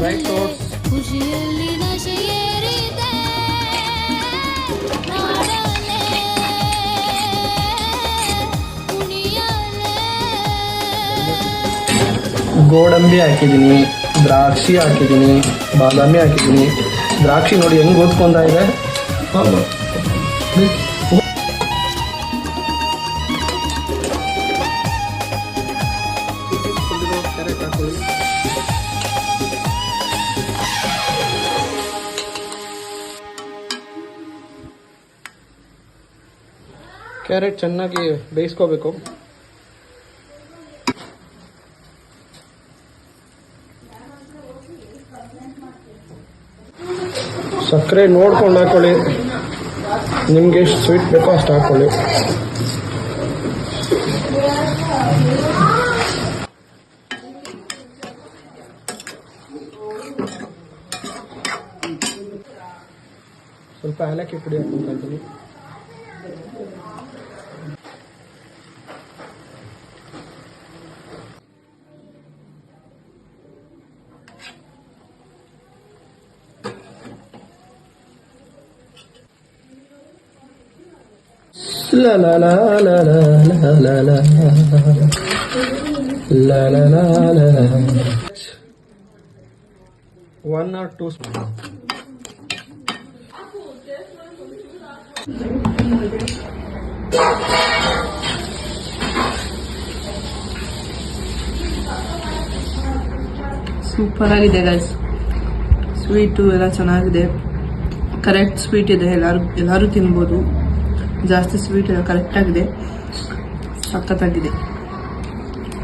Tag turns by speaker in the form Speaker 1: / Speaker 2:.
Speaker 1: Dry fruits.
Speaker 2: ಖುಷಿಯಲ್ಲಿ ನಶೆಯೇರಿದೆ ನಾಡಲೆ ಕುಣಿಯಲೆ.
Speaker 1: ಗೋಡಂಬಿ ಹಾಕಿದ್ದೀನಿ, ದ್ರಾಕ್ಷಿ ಹಾಕಿದ್ದೀನಿ, ಬಾದಾಮಿ ಹಾಕಿದ್ದೀನಿ. ದ್ರಾಕ್ಷಿ ನೋಡಿ ಹೆಂಗೆ ಓದ್ಕೊಂತ ಇದೆ. ಕ್ಯಾರೆಟ್ ಚೆನ್ನಾಗಿ ಬೇಯಿಸ್ಕೋಬೇಕು. ಸಕ್ಕರೆ ನೋಡ್ಕೊಂಡು ಹಾಕೊಳ್ಳಿ, ನಿಮ್ಗೆ ಎಷ್ಟು ಸ್ವೀಟ್ ಬೇಕೋ ಅಷ್ಟು ಹಾಕೊಳ್ಳಿ. ಸ್ವಲ್ಪ ಏಲಕ್ಕಿ ಪುಡಿ ಹಾಕ್ತಾ ಇದ್ದೀನಿ. La la la la la la la la la la la la. 1 or 2 spoons.
Speaker 3: Super ಆಗಿದೆ ಗೈಸ್. ಸ್ವೀಟು ಎಲ್ಲ ಚೆನ್ನಾಗಿದೆ, ಕರೆಕ್ಟ್ ಸ್ವೀಟ್ ಇದೆ, ಎಲ್ಲರೂ ತಿನ್ಬೋದು. ಜಾಸ್ತಿ ಸ್ವೀಟ್ ಕರೆಕ್ಟ್ ಆಗಿದೆ, ಸಖತ್ತಾಗಿದೆ.